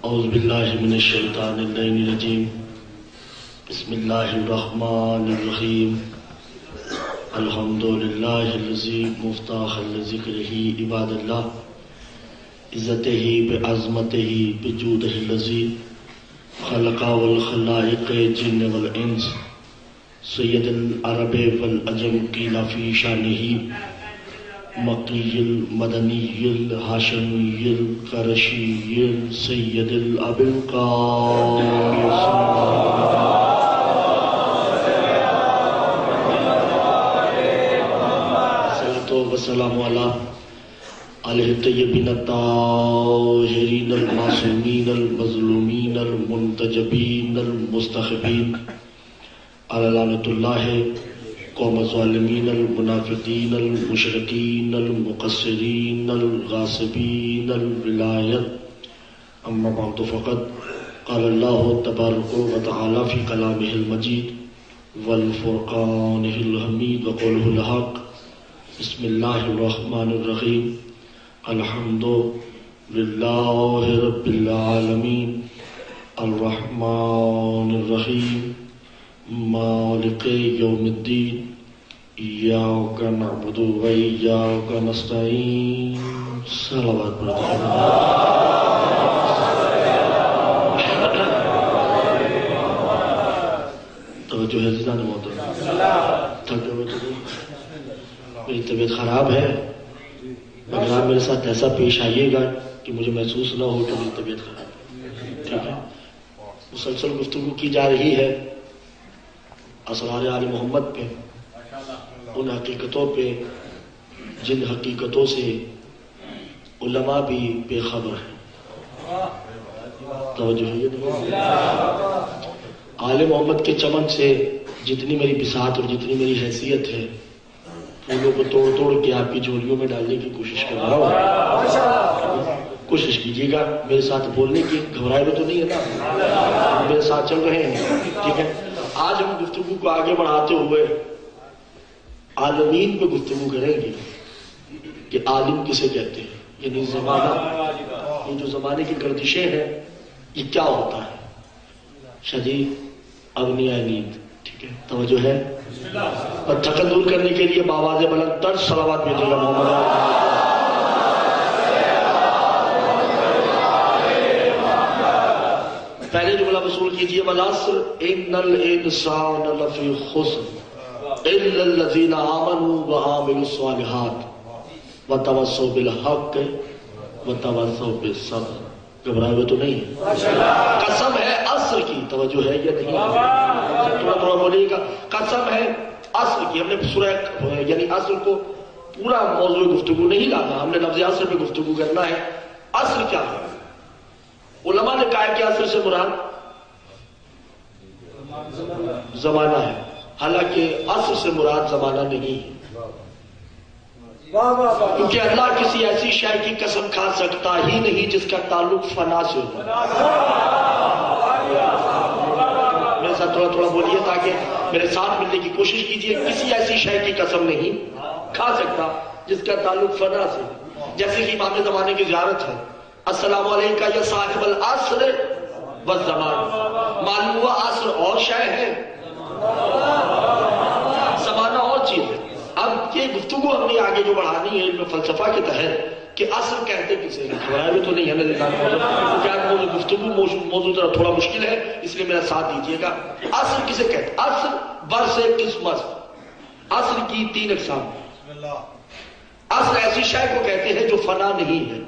اعوذ باللہ من الشیطان اللعین الرجیم بسم اللہ الرحمن الرحیم الحمدللہ الذی مفتاح لذکرہ عباد اللہ عزتہ بعظمتہ بجودہ الذی خلق والخلائق جن والانس سید العرب والعجم قیل فی شانہ مکی المدنی الہاشمی القرشی سید الابلقاس صلاۃ وسلام علی آلہ الطیبین الطاہرین المعصومین المظلومین المنتجبین المستخبین علی لعنۃ اللہ قوم الظالمین المنافقین المشرکین المقصرین الغاصبین الولایت اما بعد فقد قال اللہ تبارک و تعالی فی کلامہ المجید والفرقانہ الحمید وقولہ الحق بسم اللہ الرحمن الرحیم الحمد للہ رب العالمین الرحمن الرحیم مالک یوم الدین ایاک نعبد و ایاک نستعین صلوات پڑھتے توجہ ہے عزیزان محترم تھکے ہوئے تو میری طبیعت خراب ہے مگر آپ میرے ساتھ ایسا پیش آئیے گا کہ مجھے محسوس نہ ہو کہ میری طبیعت خراب ہے ٹھیک ہے مسلسل گفتگو کی جا رہی ہے اسرار آل محمد پہ ان حقیقتوں پہ جن حقیقتوں سے علماء بھی بے خبر ہیں توجہ ہے آل محمد کے چمن سے جتنی میری بساط اور جتنی میری حیثیت ہے پھولوں کو توڑ توڑ کے آپ کی جھولیوں میں ڈالنے کی کوشش کر رہا ہوں کوشش کیجیے گا میرے ساتھ بولنے کی گھبرائے تو نہیں ہے نا میرے ساتھ چل رہے ہیں ٹھیک ہے آج ہم گفتگو کو آگے بڑھاتے ہوئے عالمین پہ گفتگو کریں گے کہ عالم کسے کہتے ہیں یعنی زمانہ یہ جو زمانے کی گردشیں ہیں یہ کیا ہوتا ہے شدید اغنیاء نیند ٹھیک ہے توجہ ہے اور تھکن دور کرنے کے لیے بآواز بلند تر صلوات بھیجیے گا محمد پہلے جملہ وصول کیجئے والعصر ان الانسان لفی خسر الا الذین آمنوا وعملوا الصالحات وتواصوا بالحق وتواصوا بالصبر گھبرائے ہوئے تو نہیں قسم ہے عصر کی توجہ ہے یا نہیں تھوڑا تھوڑا بولیے گا قسم ہے عصر کی ہم نے سورہ یعنی عصر کو پورا موضوع گفتگو نہیں لانا ہم نے لفظ عصر پہ گفتگو کرنا ہے عصر کیا ہے علماء نے کہا کہ عصر سے مراد زمانہ ہے حالانکہ عصر سے مراد زمانہ نہیں ہے کیونکہ اللہ کسی ایسی شے کی قسم کھا سکتا ہی نہیں جس کا تعلق فنا سے ہو میرے ساتھ تھوڑا تھوڑا بولیے تاکہ میرے ساتھ ملنے کی کوشش کیجیے کسی ایسی شے کی قسم نہیں کھا سکتا جس کا تعلق فنا سے جیسے کہ امام زمانے کی زیارت ہے السلام علیکہ یا صاحب العصر والزمان معلوم ہوا عصر اور شے ہے زمانہ اور چیز ہے اب یہ گفتگو ہم نے آگے جو بڑھانی ہے علم فلسفہ کے تحت کہ عصر کہتے کسے گھبرائے بھی تو نہیں ہے نا گفتگو موضوع ذرا تھوڑا مشکل ہے اس لیے میرا ساتھ دیجیے گا عصر کسے کہتے عصر برس قسمت عصر کی 3 اقسام عصر ایسی شے کو کہتے ہیں جو فنا نہیں ہے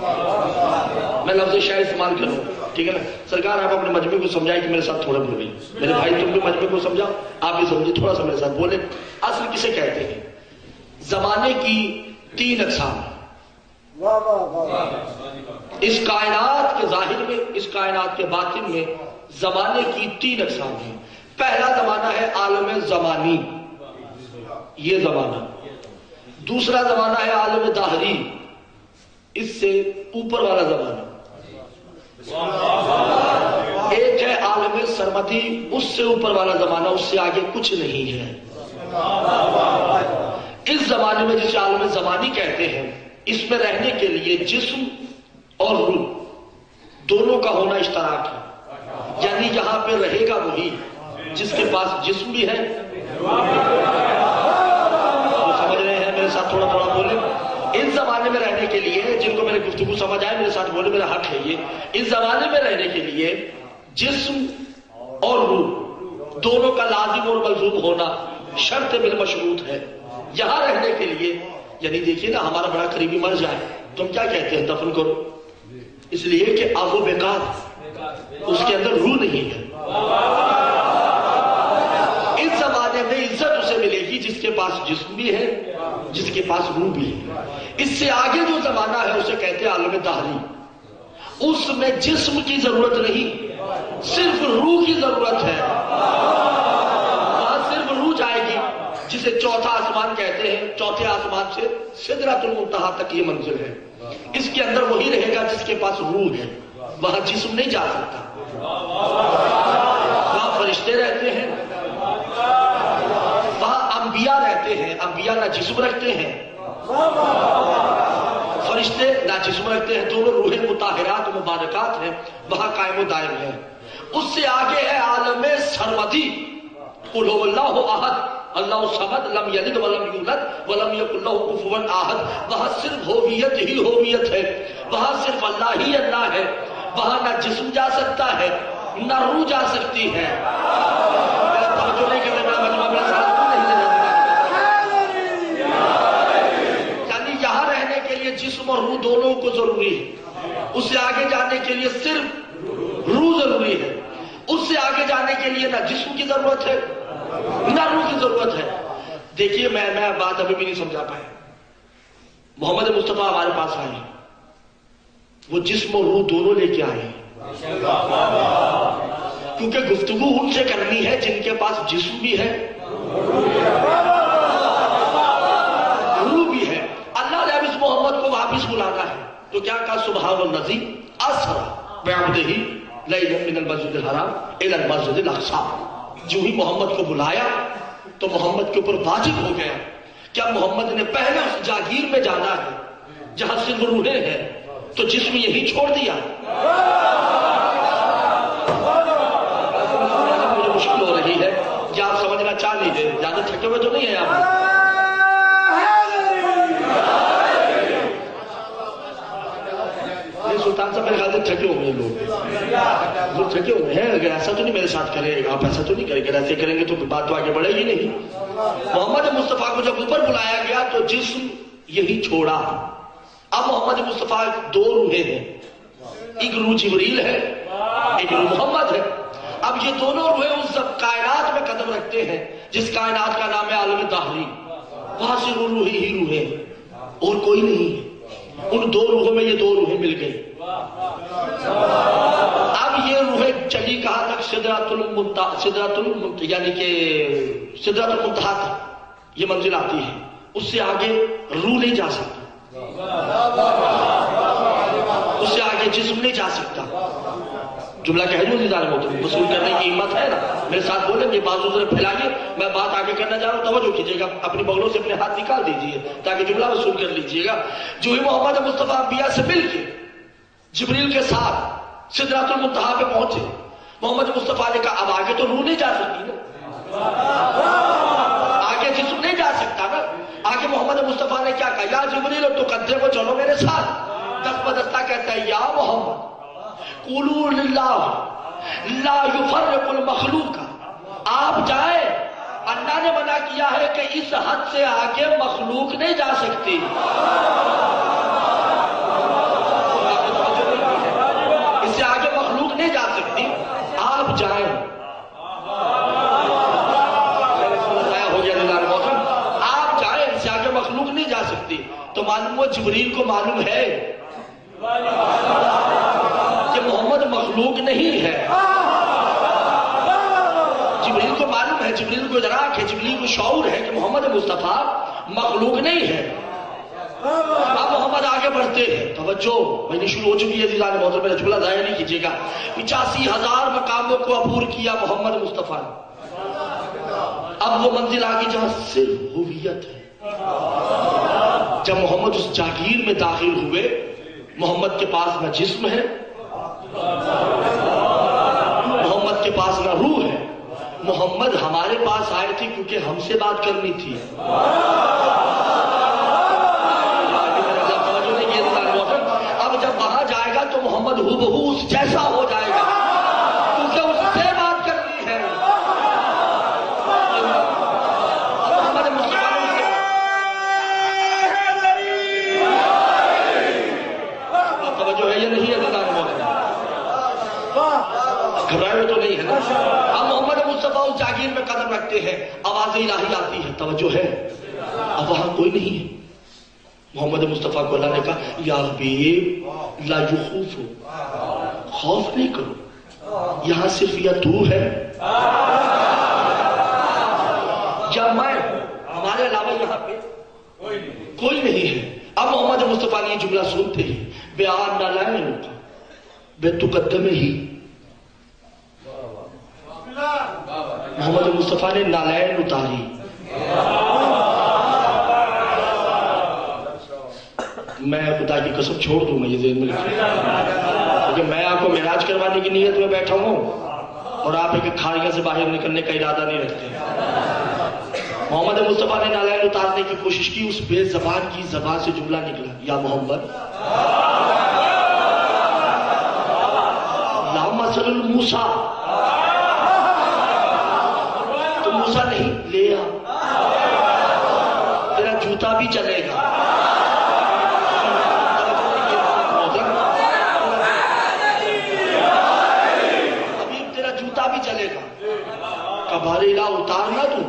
میں لفظ شاعر استعمال کروں ٹھیک ہے نا سرکار آپ اپنے مجمع کو سمجھائیں کہ میرے ساتھ تھوڑا بولیں میرے بھائی تم بھی مجمع کو سمجھا آپ بھی سمجھے تھوڑا سا میرے ساتھ بولیں عصر کسے کہتے ہیں زمانے کی 3 اقسام اس کائنات کے ظاہر میں اس کائنات کے باطن میں زمانے کی 3 اقسام ہیں پہلا زمانہ ہے عالم زمانی یہ زمانہ دوسرا زمانہ ہے عالم دہری اس سے اوپر والا زمانہ ایک ہے عالم سرمدی اس سے اوپر والا زمانہ اس سے آگے کچھ نہیں ہے اس زمانے میں جسے عالم زمانی کہتے ہیں اس میں رہنے کے لیے جسم اور روح دونوں کا ہونا اشتراک ہے، یعنی یہاں پہ رہے گا وہی جس کے پاس جسم بھی ہے. وہ سمجھ رہے ہیں؟ میرے ساتھ تھوڑا تھوڑا بولیں. اس زمانے میں رہنے کے لیے، جن کو میرے گفتگو سمجھ آئے میرے ساتھ بولے، میرا حق ہے یہ. اس زمانے میں رہنے کے لیے جسم اور روح دونوں کا لازم اور ملزوم ہونا شرط بالمشروط ہے. یہاں رہنے کے لیے، یعنی دیکھیے نا، ہمارا بڑا قریبی مر جائے تم کیا کہتے ہیں؟ دفن کرو. اس لیے کہ آب و بیکار، اس کے اندر روح نہیں ہے. اس زمانے میں عزت اسے ملے گی جس کے پاس جسم بھی ہے، جس کے پاس روح بھی ہے. اس سے آگے جو زمانہ ہے اسے کہتے ہیں عالم دہری. اس میں جسم کی ضرورت نہیں، صرف روح کی ضرورت ہے. وہاں صرف روح جائے گی، جسے چوتھا آسمان کہتے ہیں. چوتھے آسمان سے سدرۃ المنتہا تک یہ منزل ہے. اس کے اندر وہی رہے گا جس کے پاس روح ہے. وہاں جسم نہیں جا سکتا. وہاں فرشتے رہتے ہیں، وہاں انبیاء رہتے ہیں. انبیاء نہ جسم رکھتے ہیں، فرشتے نہ جسم رکھتے ہیں. دونوں روحیں مطہرات و مبارکات ہیں، وہاں قائم و دائم ہے. اس سے آگے ہے عالم سرمدی. قل هو اللہ احد اللہ الصمد لم یلد ولم یولد ولم یکن له کفوا احد. وہاں صرف ہویت ہی ہویت ہے، وہاں صرف اللہ ہی اللہ ہے. وہاں نہ جسم جا سکتا ہے نہ روح جا سکتی ہے. میرا توجہ نہیں کرنے والا مجمع میرا ساتھ نہیں لے جاتا. یعنی یہاں رہنے کے لیے جسم اور روح دونوں کو ضروری ہے. اس سے آگے جانے کے لیے صرف روح ضروری ہے. اس سے آگے جانے کے لیے نہ جسم کی ضرورت ہے نہ روح کی ضرورت ہے. دیکھیے میں بات ابھی بھی نہیں سمجھا پایا. محمد مصطفیٰ ہمارے پاس آئے، وہ جسم اور روح دونوں لے کے آئے، کیونکہ گفتگو ان سے کرنی ہے جن کے پاس جسم بھی ہے، روح بھی ہے. اللہ نے اب اس محمد کو واپس بلانا ہے تو کیا کہا؟ سبحان الذی اسری بعبدہ لیلا من المسجد الحرام الی المسجد الاقصی. جو ہی محمد کو بلایا تو محمد کے اوپر واجب ہو گیا. کیا محمد نے پہلے اس جاگیر میں جانا ہے جہاں صرف روحیں ہیں، تو جسم یہی چھوڑ دیا؟ مجھے مشکل ہو رہی ہے، کیا آپ سمجھنا چاہ لیجیے؟ زیادہ تھکے ہوئے تو نہیں ہیں آپ؟ سلطان صاحب میرے خیال سے تھکے ہوئے ہیں لوگ تھکے ہوئے ہیں. اگر ایسا تو نہیں میرے ساتھ کرے، آپ ایسا تو نہیں کریں. اگر ایسے کریں گے تو بات تو آگے بڑھے گی نہیں. محمد مصطفیٰ کو جب اوپر بلایا گیا تو جسم یہی چھوڑا. اب محمد مصطفیٰ دو روحیں ہیں، ایک روح جبریل ہے، ایک روح محمد ہے. اب یہ دونوں روحیں اس کائنات میں قدم رکھتے ہیں جس کائنات کا نام ہے عالم دہری. وہاں سے وہ روحیں ہی روحیں اور کوئی نہیں ہے. ان دو روحوں میں یہ دو روحیں مل گئی. اب یہ روحیں چلی کہاں تک؟ سدرۃ المنتہا، یعنی کہ سدرۃ المنتہا تک یہ منزل آتی ہے. اس سے آگے روح نہیں جا سکتا، اس سے آگے جسم نہیں جا سکتا. جملہ کہہ دوں دیدار محترم، وصول کرنے کی ہمت ہے نا؟ میرے ساتھ بولیں گے، بازو ذرا پھیلائیے. میں بات آگے کرنا چاہ رہا ہوں، توجہ کیجیے گا. اپنی بغلوں سے اپنے ہاتھ نکال دیجیے تاکہ جملہ وصول کر لیجیے گا. جو ہی محمد مصطفیٰ انبیاء سے مل کے جبریل کے ساتھ سدرۃ المنتہا پہ پہنچے، محمد مصطفیٰ نے کہا اب آگے تو روح نہیں جا سکتی نا، آگے جسم نہیں جا سکتا نا. آگے محمد مصطفیٰ نے کیا کہا؟ یا جبریل تو قدرے کو چلو میرے ساتھ. دست بدستہ کہتا ہے یا محمد قولوا للہ لا یفرق المخلوق. آپ جائیں، اللہ نے منع کیا ہے کہ اس حد سے آگے مخلوق نہیں جا سکتی. اس سے آگے مخلوق نہیں جا سکتی، آپ جائیں. ہو گیا نظار موسم، آپ جائیں، اس سے آگے مخلوق نہیں جا سکتی. تو معلوم ہوا جبریل کو معلوم ہے کہ محمد مخلوق نہیں ہے. جبریل کو معلوم ہے، جبریل کو ادراک ہے، جبریل کو شعور ہے کہ محمد مصطفیٰ مخلوق نہیں ہے. اب محمد آگے بڑھتے ہیں. توجہ میں نے شروع ہو چکی ہے عزیزان محترم، میرا جملہ ضائع نہیں کیجیے گا. 85,000 مقاموں کو عبور کیا محمد مصطفیٰ نے. اب وہ منزل آگے جہاں صرف ہویت ہے. جب محمد اس جاگیر میں داخل ہوئے، محمد کے پاس نہ جسم ہے محمد کے پاس نہ روح ہے، محمد ہمارے پاس آئے تھے کیونکہ ہم سے بات کرنی تھی۔ اب جب وہاں جائے گا تو محمد ہو بہو اس جیسا ہو جائے گا کیونکہ اس سے بات کرنی ہے۔ محمد توجہ ہے یا نہیں ہے؟ گھبرائے تو نہیں ہے نا؟ اب محمد مصطفیٰ اس جاگیر میں قدم رکھتے ہیں، آواز الہی آتی ہے، توجہ ہے؟ اب وہاں کوئی نہیں ہے۔ محمد مصطفیٰ کو اللہ نے کہا یا حبیب لا یخوف، خوف نہیں کرو، یہاں صرف یا تو ہے یا میں، ہمارے علاوہ یہاں پہ کوئی نہیں ہے۔ اب محمد مصطفیٰ نے یہ جملہ سنتے ہی بیان نہ لائے بے تقدم ہی، محمد مصطفیٰ نے نالین اتاری۔ میں خدا کی قسم چھوڑ دوں گا، یہ ذہن میں رکھیں، کیونکہ میں آپ کو معراج کروانے کی نیت میں بیٹھا ہوں اور آپ ایک کھاڑیاں سے باہر نکلنے کا ارادہ نہیں رکھتے۔ محمد مصطفیٰ نے نالین اتارنے کی کوشش کی، اس بے زبان کی زبان سے جملہ نکلا یا محمد لا مثل الموسیٰ، تو موسیٰ نہیں لے آ، تیرا جوتا بھی چلے گا۔ کبھاری لا اتارنا تو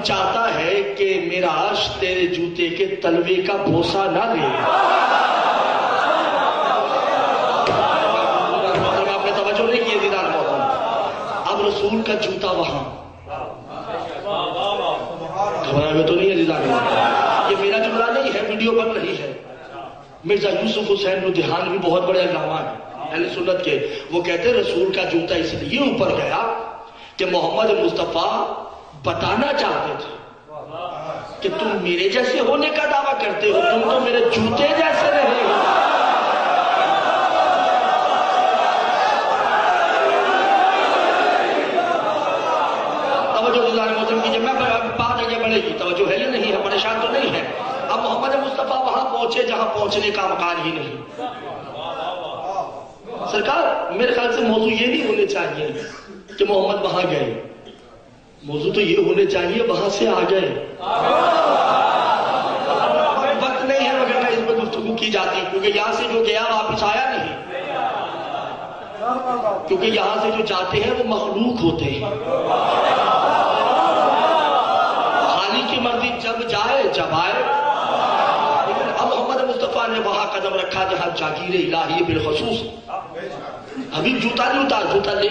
چاہتا ہے کہ میرا عرش تیرے جوتے کے تلوے کا بھوسا نہ لے۔ آپ نے توجہ نہیں کی دیدار محترم، اب رسول کا جوتا وہاں، گھبرائے ہوئے تو نہیں ہے دیدار محترم، یہ میرا جملہ نہیں ہے، ویڈیو بن رہی ہے۔ مرزا یوسف حسین ندیہان بھی بہت بڑے علامہ ہیں اہل سنت کے، وہ کہتے ہیں رسول کا جوتا اس لیے اوپر گیا کہ محمد مصطفیٰ بتانا چاہتے تھے کہ تم میرے جیسے ہونے کا دعویٰ کرتے ہو، تم تو میرے جوتے جیسے رہے ہو۔ توجہ اللہ محترم کیجئے، میں بات آگے بڑھے گی، توجہ ہے یا نہیں ہے؟ پریشان تو نہیں ہے؟ اب محمد مصطفیٰ وہاں پہنچے جہاں پہنچنے کا مکان ہی نہیں۔ سرکار میرے خیال سے موضوع یہ نہیں ہونے چاہیے کہ محمد وہاں گئے، موضوع تو یہ ہونے چاہیے وہاں سے آ گئے۔ وقت نہیں ہے وغیرہ اس میں گفتگو کی جاتی، کیونکہ یہاں سے جو گیا واپس آیا نہیں، کیونکہ یہاں سے جو جاتے ہیں وہ مخلوق ہوتے ہیں، خالق کی مرضی جب جائے جب آئے۔ اب محمد مصطفیٰ نے وہاں قدم رکھا جہاں جاگیر الہی بالخصوص، ابھی جوتا نہیں اتار، جوتا لے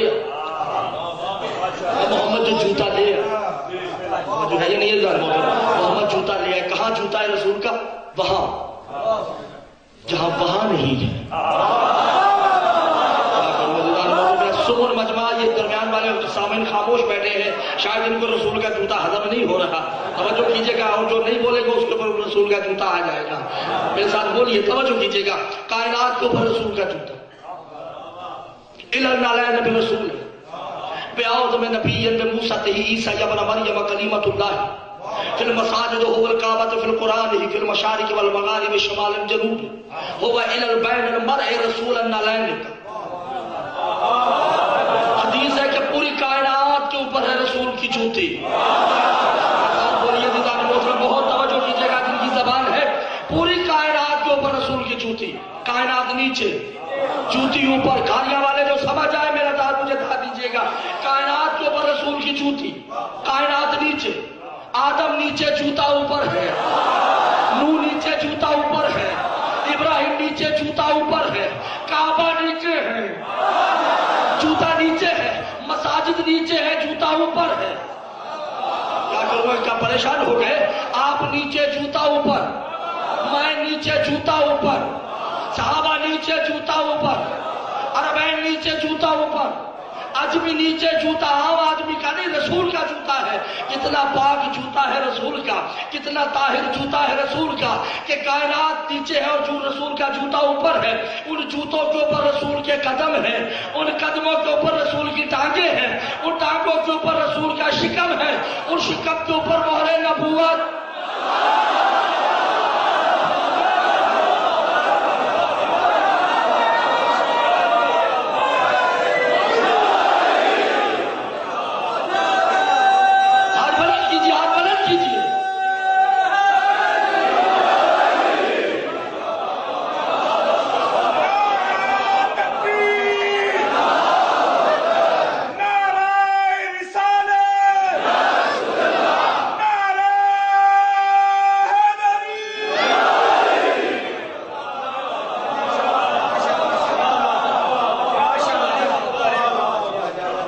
محمد جو جوتا لے جو ہے یہ نہیں ہے، محمد جوتا لے، کہاں جوتا ہے رسول کا؟ وہاں جہاں وہاں نہیں ہے۔ سمر مجمع، یہ درمیان والے سامعین خاموش بیٹھے ہیں، شاید ان کو رسول کا جوتا ہضم نہیں ہو رہا، توجہ کیجئے گا، اور جو نہیں بولے گا اس کے اوپر رسول کا جوتا آ جائے گا۔ میرے ساتھ بولیے، توجہ کیجئے گا، کائنات کے اوپر رسول کا جوتا، الالنالین نبی رسول بیعوذ میں نبیین بموسیٰ عیسیٰ ابن مریم کلیمۃ اللہ فی المساجد هو الکعبۃ فی القرآن فی المشارق والمغارب شمال جنوب هو الی البین المرء رسول النالین۔ حدیث ہے کہ پوری کائنات کے اوپر ہے رسول کی جوتی۔ بولیے دیدار محترم، بہت توجہ کیجئے گا، جن کی زبان ہے، پوری کائنات کے اوپر رسول کی جوتی، کائنات نیچے جوتی اوپر۔ گاڑیاں والے جو سمجھ آئے میرا داد مجھے داد دیجئے گا، کائنات کے اوپر رسول کی جوتی، کائنات نیچے، آدم نیچے جوتا اوپر ہے، نوح نیچے جوتا اوپر ہے، ابراہیم نیچے جوتا اوپر ہے، کعبہ نیچے ہے، جوتا نیچے ہے، مساجد نیچے ہے، جوتا اوپر ہے۔ کیا کروں اس کا پریشان ہو گئے؟ آپ نیچے جوتا اوپر، میں نیچے جوتا اوپر، صحابہ نیچے جوتا اوپر، عربین نیچے جوتا اوپر، آج بھی نیچے جوتا عام آدمی کا نہیں، رسول کا جوتا ہے. کتنا پاک جوتا ہے رسول کا، کتنا طاہر جوتا ہے رسول کا، کہ کائنات نیچے ہے اور جو رسول کا جوتا اوپر ہے. ان جوتوں کے اوپر رسول کے قدم ہیں، ان قدموں کے اوپر رسول کی ٹانگیں ہیں، ان ٹانگوں کے اوپر رسول کا شکم ہے، ان شکم کے اوپر مہر نبوت.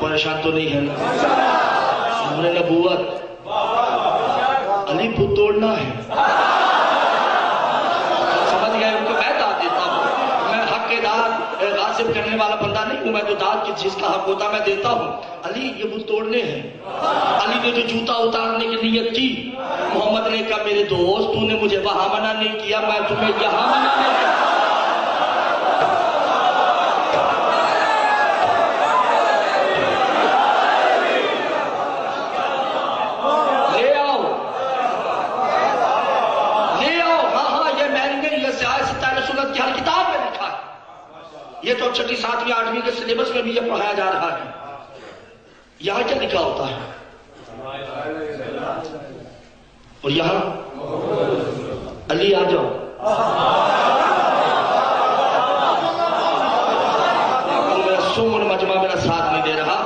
پریشان تو نہیں ہے نا؟ ہمیں نبوت علی بت توڑنا ہے. سمجھ گئے؟ ان کو میں داد دیتا ہوں. میں حق کے داد غاصب کرنے والا بندہ نہیں ہوں. میں تو داد کی جس کا حق ہوتا میں دیتا ہوں. علی یہ بت توڑنے ہیں. علی نے جو جوتا اتارنے کی نیت کی، محمد نے کہا میرے دوست تو نے مجھے وہاں منع نہیں کیا، میں تمہیں یہاں منع نہیں کیا. یہ تو 6ٹھی 7ویں 8ویں کے سلیبس میں بھی یہ پڑھایا جا رہا ہے. یہاں کیا لکھا ہوتا ہے؟ اور یہاں علی آ جاؤ. میرا سمن مجمع میرا ساتھ نہیں دے رہا.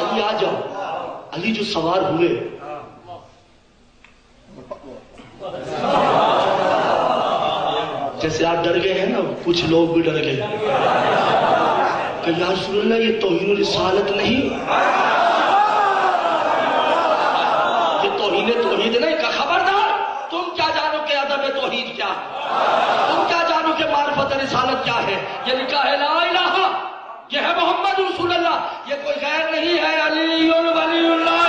علی آ جاؤ. علی جو سوار ہوئے، جیسے آپ ڈر گئے ہیں نا، کچھ لوگ بھی ڈر گئے کہ یا رسول اللہ یہ توہین رسالت نہیں، یہ توہین توحید نہیں. کہ خبردار، تم کیا جانو کہ ادب توحید کیا ہے، تم کیا جانو کہ معرفت رسالت کیا ہے. یہ لکھا ہے لا الہ، یہ ہے محمد رسول اللہ، یہ کوئی غیر نہیں ہے. علی ولی اللہ.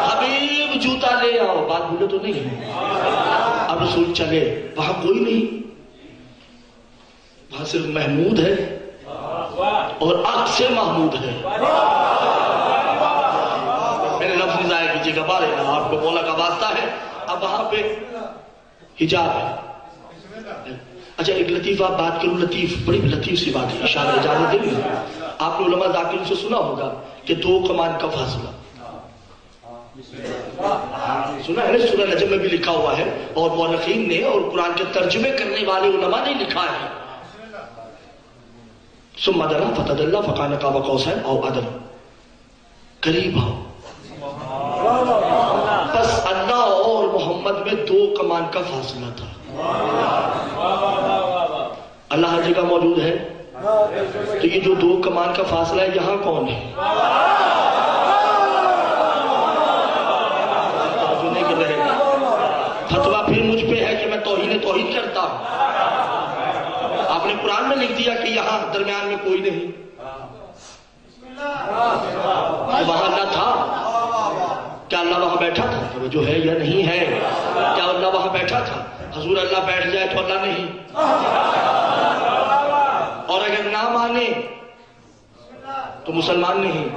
حبیب جوتا لے آؤ، بات بھولے تو نہیں ہے. اب رسول چلے، وہاں کوئی نہیں، وہاں صرف محمود ہے اور عقل سے محمود ہے. میرے لفظ نہیں ضائع کیجیے گا، بارے نا آپ کو مولا کا واسطہ ہے. اب وہاں پہ حجاب ہے. اچھا ایک لطیفہ بات کروں، لطیف بڑی لطیف سی بات ہے، اشارہ اجازت دیں گے. آپ نے علماء ذاکرین سے سنا ہوگا کہ 2 کمان کا فاصلہ سنا ہے نا؟ سورہ نجم میں بھی لکھا ہوا ہے، اور مورخین نے اور قرآن کے ترجمے کرنے والے علماء نے لکھا ہے. ثم دنا فتدلى فكان قاب قوسين او ادنى. قریب آؤ. بس اللہ اور محمد میں 2 کمان کا فاصلہ تھا. اللہ ہر جگہ موجود ہے، تو یہ جو 2 کمان کا فاصلہ ہے یہاں کون ہے؟ فتویٰ پھر مجھ پہ ہے کہ میں توحید کرتا ہوں. آپ نے قرآن میں لکھ دیا کہ یہاں درمیان میں کوئی نہیں. وہاں اللہ تھا، کیا اللہ وہاں بیٹھا تھا؟ وہ جو ہے یا نہیں ہے؟ کیا اللہ وہاں بیٹھا تھا؟ حضور اللہ بیٹھ جائے تو اللہ نہیں، اور اگر نہ مانے تو مسلمان نہیں.